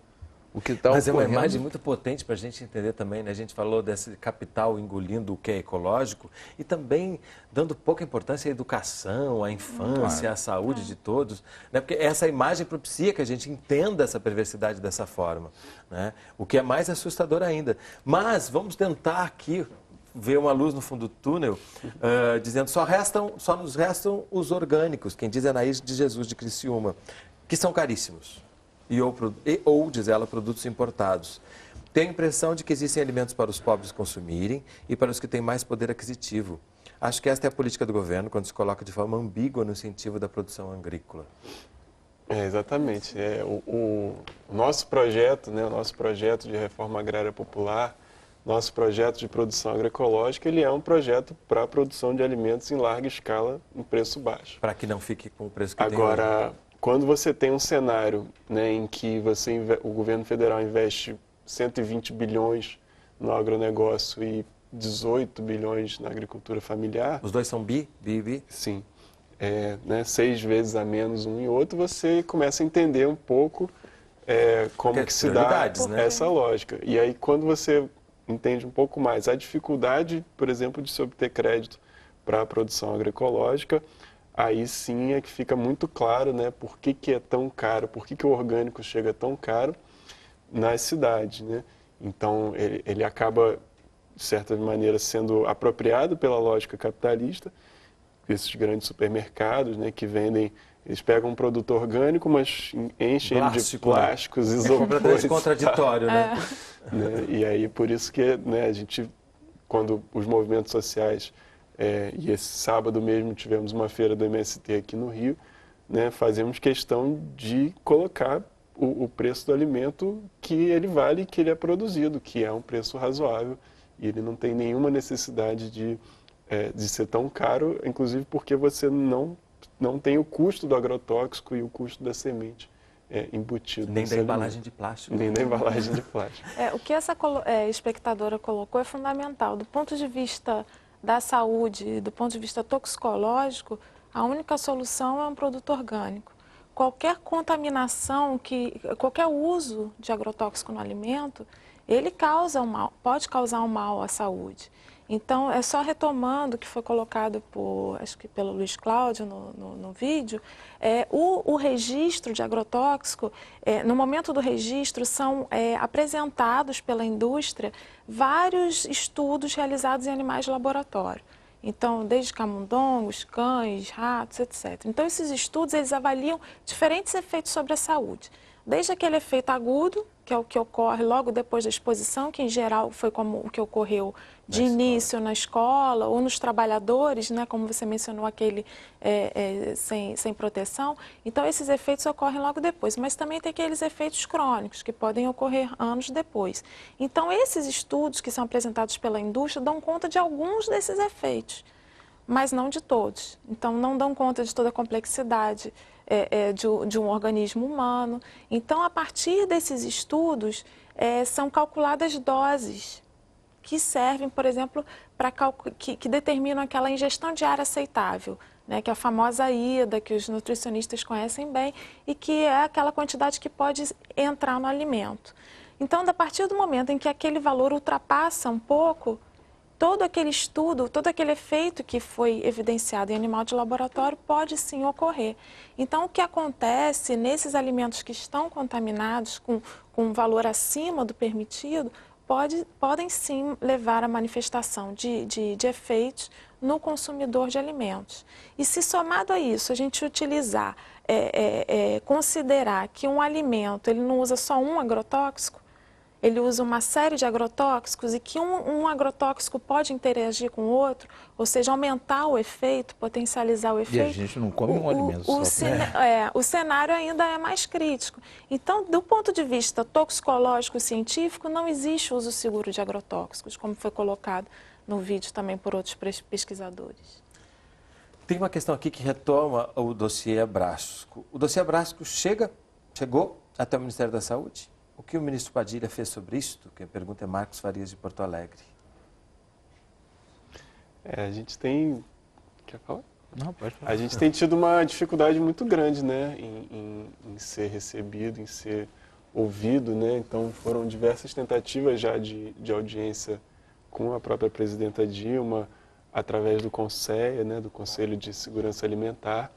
o que está ocorrendo. Mas é uma imagem muito potente para a gente entender também, né? A gente falou desse capital engolindo o que é ecológico e também dando pouca importância à educação, à infância, à saúde de todos, né? Porque essa imagem propicia que a gente entenda essa perversidade dessa forma, né? O que é mais assustador ainda. Mas vamos tentar aqui ver uma luz no fundo do túnel, dizendo só nos restam os orgânicos, quem diz é Anaís de Jesus de Criciúma, que são caríssimos. Ou, diz ela, produtos importados. Tenho a impressão de que existem alimentos para os pobres consumirem e para os que têm mais poder aquisitivo. Acho que esta é a política do governo quando se coloca de forma ambígua no incentivo da produção agrícola. Exatamente. O nosso projeto, né, o nosso projeto de reforma agrária popular, nosso projeto de produção agroecológica, ele é um projeto para a produção de alimentos em larga escala, em preço baixo. Para que não fique com o preço que tem hoje. Agora, quando você tem um cenário, né, em que o governo federal investe 120 bilhões no agronegócio e 18 bilhões na agricultura familiar... Os dois são bi? Sim. Né, 6 vezes a menos um e outro, você começa a entender um pouco como que se dá essa lógica. E aí, quando você entende um pouco mais a dificuldade, por exemplo, de se obter crédito para a produção agroecológica, aí sim é que fica muito claro, né, por que é tão caro, por que o orgânico chega tão caro nas cidades, né? Então, ele acaba, de certa maneira, sendo apropriado pela lógica capitalista, esses grandes supermercados, né, que vendem, eles pegam um produto orgânico, mas enchem ele de plásticos, isopores. É completamente contraditório, né? E aí, por isso que, né, a gente, quando os movimentos sociais... e esse sábado mesmo tivemos uma feira do MST aqui no Rio, né, fazemos questão de colocar o preço do alimento que ele vale, que ele é produzido, que é um preço razoável, e ele não tem nenhuma necessidade de ser tão caro, inclusive porque você não tem o custo do agrotóxico e o custo da semente embutido. Nem da embalagem de plástico. Nem da embalagem de plástico. O que essa espectadora colocou é fundamental. Do ponto de vista da saúde, do ponto de vista toxicológico, a única solução é um produto orgânico. Qualquer contaminação, qualquer uso de agrotóxico no alimento, ele causa um mal, pode causar um mal à saúde. Então, é só retomando o que foi colocado acho que pelo Luiz Cláudio no vídeo, o registro de agrotóxico, no momento do registro, são apresentados pela indústria vários estudos realizados em animais de laboratório. Então, desde camundongos, cães, ratos, etc. Então, esses estudos, eles avaliam diferentes efeitos sobre a saúde. Desde aquele efeito agudo, que é o que ocorre logo depois da exposição, que em geral foi como o que ocorreu de início na escola ou nos trabalhadores, né, como você mencionou, aquele sem proteção. Então, esses efeitos ocorrem logo depois, mas também tem aqueles efeitos crônicos, que podem ocorrer anos depois. Então, esses estudos que são apresentados pela indústria dão conta de alguns desses efeitos, mas não de todos. Então, não dão conta de toda a complexidade de um organismo humano. Então, a partir desses estudos, são calculadas doses que servem, por exemplo, que determinam aquela ingestão diária aceitável, né, que é a famosa IDA, que os nutricionistas conhecem bem, e que é aquela quantidade que pode entrar no alimento. Então, a partir do momento em que aquele valor ultrapassa um pouco, todo aquele estudo, todo aquele efeito que foi evidenciado em animal de laboratório pode sim ocorrer. Então, o que acontece nesses alimentos que estão contaminados com um valor acima do permitido, podem sim levar à manifestação de efeitos no consumidor de alimentos. E se somado a isso, a gente utilizar, considerar que um alimento ele não usa só um agrotóxico, ele usa uma série de agrotóxicos e que um agrotóxico pode interagir com o outro, ou seja, aumentar o efeito, potencializar o efeito. E a gente não come um alimento só. O cenário ainda é mais crítico. Então, do ponto de vista toxicológico científico, não existe uso seguro de agrotóxicos, como foi colocado no vídeo também por outros pesquisadores. Tem uma questão aqui que retoma o dossiê Abrasco. O dossiê Abrasco chegou até o Ministério da Saúde? O que o ministro Padilha fez sobre isto? Quem pergunta é Marcos Farias, de Porto Alegre. A gente tem... Quer falar? Não, pode falar. A gente tem tido uma dificuldade muito grande, né, em ser recebido, em ser ouvido, né? Então foram diversas tentativas já de audiência com a própria presidenta Dilma, através do CONSEA, né, do Conselho de Segurança Alimentar,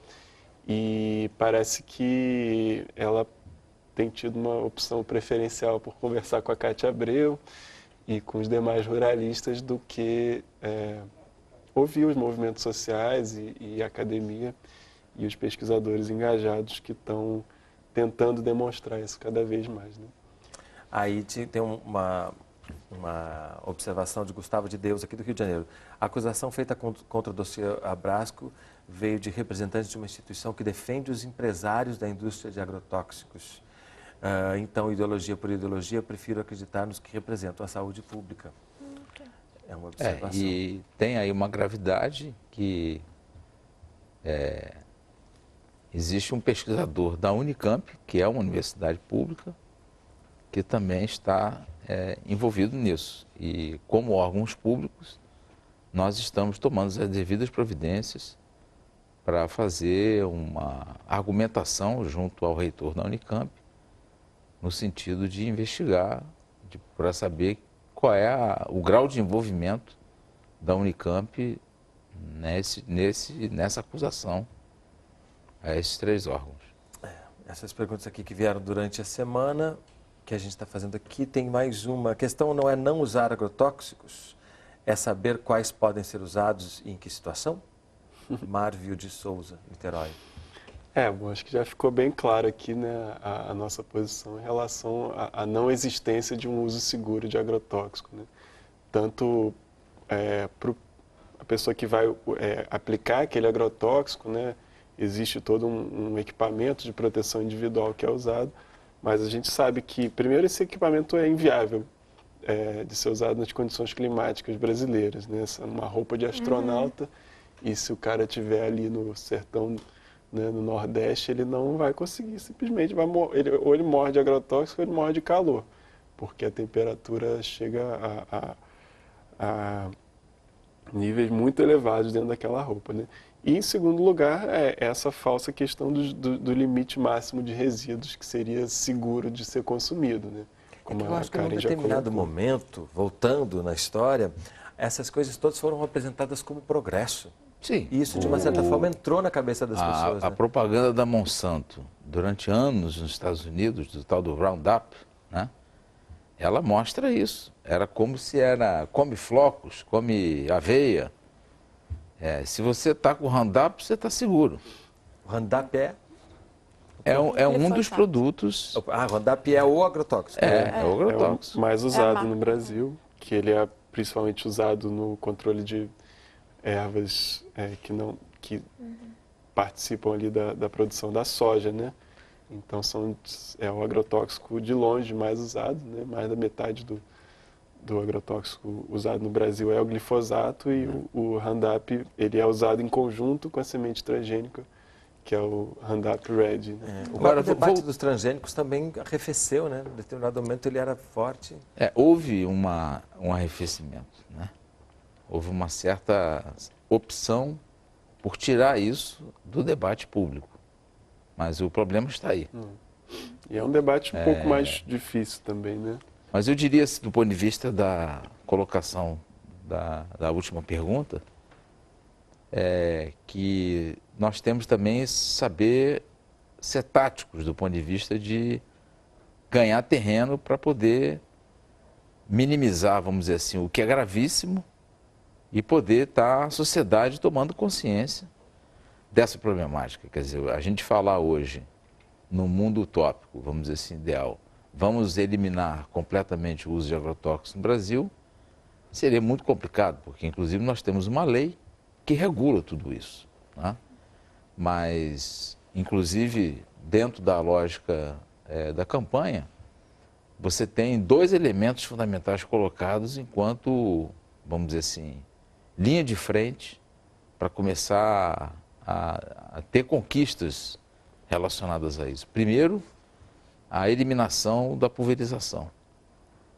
e parece que ela tem tido uma opção preferencial por conversar com a Cátia Abreu e com os demais ruralistas do que ouvir os movimentos sociais e a academia e os pesquisadores engajados que estão tentando demonstrar isso cada vez mais, né? Aí tem uma observação de Gustavo de Deus, aqui do Rio de Janeiro. A acusação feita contra o dossiê Abrasco veio de representantes de uma instituição que defende os empresários da indústria de agrotóxicos. Então, ideologia por ideologia, eu prefiro acreditar nos que representam a saúde pública. É uma observação. E tem aí uma gravidade que existe um pesquisador da Unicamp, que é uma universidade pública, que também está envolvido nisso. E como órgãos públicos, nós estamos tomando as devidas providências para fazer uma argumentação junto ao reitor da Unicamp, no sentido de investigar, para saber qual é o grau de envolvimento da Unicamp nessa acusação a esses 3 órgãos. Essas perguntas aqui que vieram durante a semana, que a gente está fazendo aqui, tem mais uma. A questão não é não usar agrotóxicos, é saber quais podem ser usados e em que situação? Marvio de Souza, Niterói. Bom, acho que já ficou bem claro aqui, né, a nossa posição em relação à não existência de um uso seguro de agrotóxico, né? Tanto para a pessoa que vai aplicar aquele agrotóxico, né, existe todo um equipamento de proteção individual que é usado, mas a gente sabe que, primeiro, esse equipamento é inviável de ser usado nas condições climáticas brasileiras, né? Uma roupa de astronauta, e se o cara estiver ali no sertão, né, no Nordeste, ele não vai conseguir, simplesmente ou ele morre de agrotóxico ou ele morre de calor, porque a temperatura chega a níveis muito elevados dentro daquela roupa, né? E, em segundo lugar, essa falsa questão do limite máximo de resíduos que seria seguro de ser consumido, né? Como eu acho que em um determinado momento, voltando na história, essas coisas todas foram apresentadas como progresso. Sim. E isso, de uma certa forma, entrou na cabeça das pessoas. A né? propaganda da Monsanto, durante anos nos Estados Unidos, do tal do Roundup, né? Ela mostra isso. Era como se come flocos, come aveia. Se você está com o Roundup, você está seguro. O Roundup é um dos produtos... Roundup é o agrotóxico. É o agrotóxico. É o mais usado no Brasil, que ele é principalmente usado no controle de ervas que participam ali da produção da soja, né? Então é o agrotóxico de longe mais usado, né? Mais da metade do agrotóxico usado no Brasil é o glifosato, e o Roundup ele é usado em conjunto com a semente transgênica, que é o Roundup Red. Né? O debate dos transgênicos também arrefeceu, né? Em determinado momento ele era forte. Houve um arrefecimento, né? Houve uma certa opção por tirar isso do debate público. Mas o problema está aí. E é um debate um pouco mais difícil também, né? Mas eu diria, do ponto de vista da colocação da última pergunta, que nós temos também saber ser táticos do ponto de vista de ganhar terreno para poder minimizar, vamos dizer assim, o que é gravíssimo, e poder estar a sociedade tomando consciência dessa problemática. Quer dizer, a gente falar hoje, no mundo utópico, vamos dizer assim, ideal, vamos eliminar completamente o uso de agrotóxicos no Brasil, seria muito complicado, porque inclusive nós temos uma lei que regula tudo isso, né? Mas, inclusive, dentro da lógica da campanha, você tem 2 elementos fundamentais colocados enquanto, vamos dizer assim, linha de frente para começar a ter conquistas relacionadas a isso. Primeiro, a eliminação da pulverização.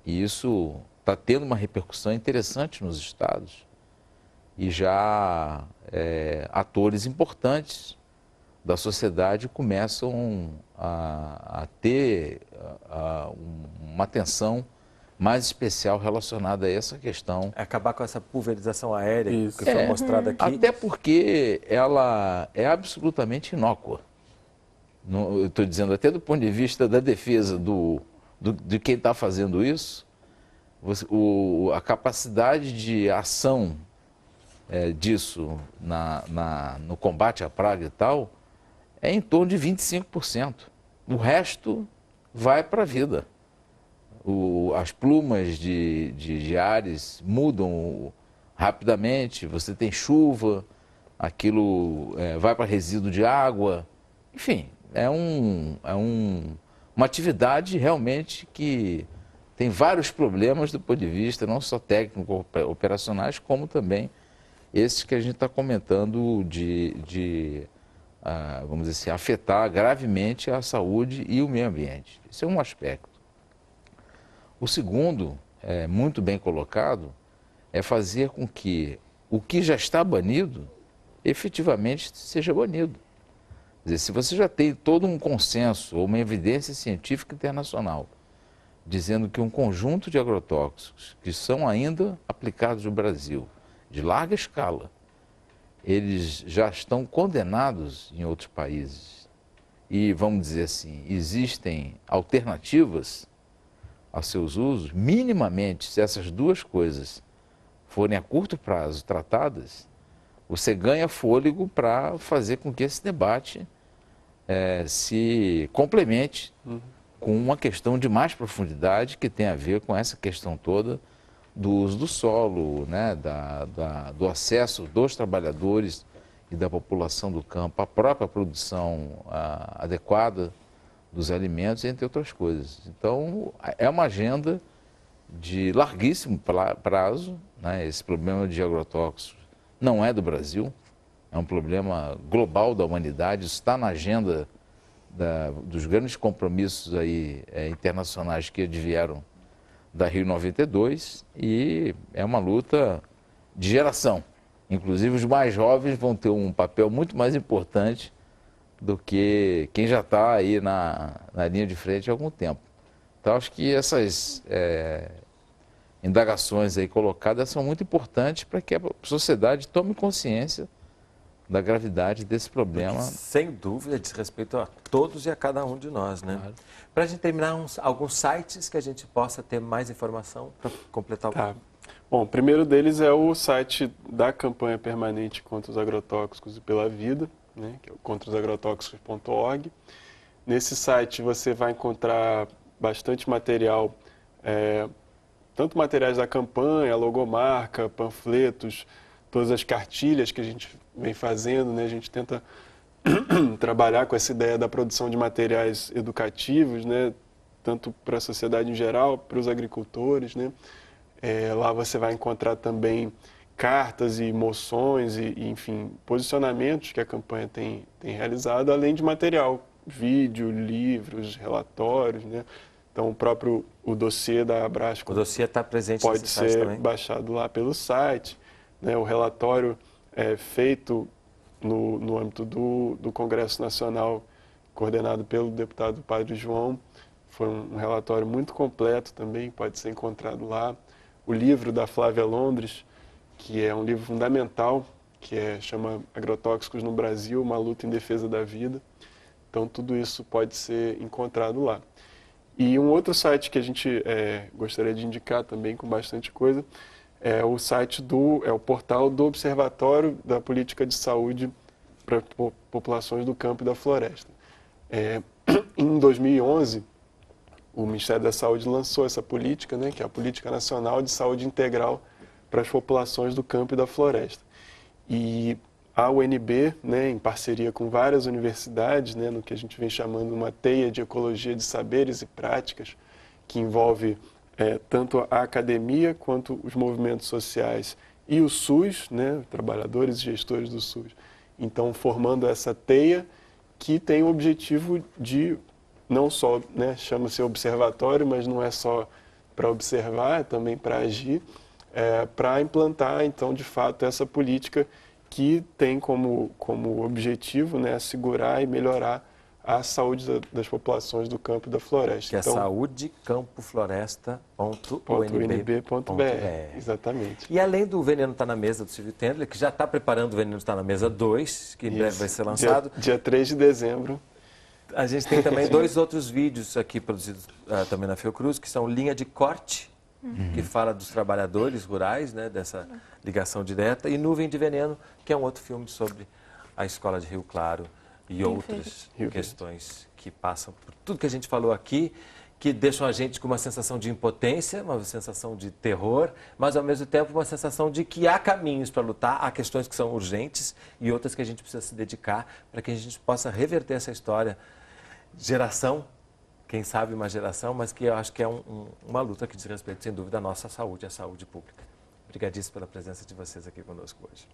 E isso está tendo uma repercussão interessante nos estados. E já atores importantes da sociedade começam a ter uma atenção mais especial relacionada a essa questão. Acabar com essa pulverização aérea que foi mostrada aqui. Até porque ela é absolutamente inócua. Eu estou dizendo, até do ponto de vista da defesa de quem está fazendo isso, a capacidade de ação disso no combate à praga e tal, é em torno de 25%. O resto vai para a vida. As plumas de ares mudam rapidamente, você tem chuva, aquilo vai para resíduo de água, enfim, é uma atividade realmente que tem vários problemas do ponto de vista não só técnico operacionais, como também esses que a gente está comentando vamos dizer assim, afetar gravemente a saúde e o meio ambiente. Esse é um aspecto. O segundo, muito bem colocado, é fazer com que o que já está banido, efetivamente seja banido. Quer dizer, se você já tem todo um consenso ou uma evidência científica internacional dizendo que um conjunto de agrotóxicos que são ainda aplicados no Brasil, de larga escala, eles já estão condenados em outros países e, vamos dizer assim, existem alternativas a seus usos, minimamente, se essas duas coisas forem a curto prazo tratadas, você ganha fôlego para fazer com que esse debate se complemente com uma questão de mais profundidade que tem a ver com essa questão toda do uso do solo, né, do acesso dos trabalhadores e da população do campo à própria produção adequada dos alimentos, entre outras coisas. Então, é uma agenda de larguíssimo prazo, né? Esse problema de agrotóxicos não é do Brasil, é um problema global da humanidade, isso está na agenda dos grandes compromissos aí, internacionais que advieram da Rio 92 e é uma luta de geração. Inclusive, os mais jovens vão ter um papel muito mais importante do que quem já está aí na linha de frente há algum tempo. Então, acho que essas indagações aí colocadas são muito importantes para que a sociedade tome consciência da gravidade desse problema. Sem dúvida, diz respeito a todos e a cada um de nós, né? Claro. Para a gente terminar, alguns sites que a gente possa ter mais informação para completar o... Tá. Bom, o primeiro deles é o site da campanha permanente contra os agrotóxicos e pela vida, né, que é o contraosagrotóxicos.org. Nesse site você vai encontrar bastante material, tanto materiais da campanha, logomarca, panfletos, todas as cartilhas que a gente vem fazendo, né? A gente tenta trabalhar com essa ideia da produção de materiais educativos, né? Tanto para a sociedade em geral, para os agricultores, né? Lá você vai encontrar também cartas e moções e, enfim, posicionamentos que a campanha tem realizado, além de material, vídeo, livros, relatórios, né? Então, o dossiê da Abrasco... O dossiê está presente nesse site também. Pode ser baixado lá pelo site, né? O relatório feito no âmbito do Congresso Nacional, coordenado pelo deputado Padre João, foi um relatório muito completo também, pode ser encontrado lá. O livro da Flávia Londres, que é um livro fundamental, que chama Agrotóxicos no Brasil, uma luta em defesa da vida. Então, tudo isso pode ser encontrado lá. E um outro site que a gente gostaria de indicar também, com bastante coisa, é o site o portal do Observatório da Política de Saúde para Populações do Campo e da Floresta. Em 2011, o Ministério da Saúde lançou essa política, né, que é a Política Nacional de Saúde Integral para as Populações do Campo e da Floresta. E a UNB, né, em parceria com várias universidades, né, no que a gente vem chamando uma teia de ecologia de saberes e práticas, que envolve tanto a academia quanto os movimentos sociais e o SUS, né, trabalhadores e gestores do SUS, Então, formando essa teia que tem o objetivo de não só, né, chama-se observatório, mas não é só para observar, é também para agir, para implantar, então, de fato, essa política que tem como objetivo, né, assegurar e melhorar a saúde das populações do campo e da floresta. Que é saúdecampofloresta.unb.br. Exatamente. E além do Veneno Está na Mesa, do Silvio Tendler, que já está preparando o Veneno Está na Mesa 2, que em breve vai ser lançado. Dia 3 de dezembro. A gente tem também 2 outros vídeos aqui produzidos também na Fiocruz, que são Linha de Corte, que fala dos trabalhadores rurais, né, dessa ligação direta, e Nuvem de Veneno, que é um outro filme sobre a escola de Rio Claro e outras questões que passam por tudo que a gente falou aqui, que deixam a gente com uma sensação de impotência, uma sensação de terror, mas ao mesmo tempo uma sensação de que há caminhos para lutar, há questões que são urgentes e outras que a gente precisa se dedicar para que a gente possa reverter essa história. Geração, quem sabe uma geração, mas que eu acho que é uma luta que diz respeito, sem dúvida, à nossa saúde, à saúde pública. Obrigadíssimo pela presença de vocês aqui conosco hoje.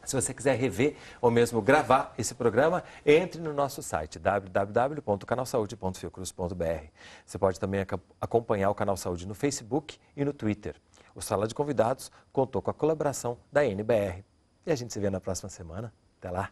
Se você quiser rever ou mesmo gravar esse programa, entre no nosso site www.canalsaude.fiocruz.br. Você pode também acompanhar o Canal Saúde no Facebook e no Twitter. O Sala de Convidados contou com a colaboração da NBR. E a gente se vê na próxima semana. Até lá!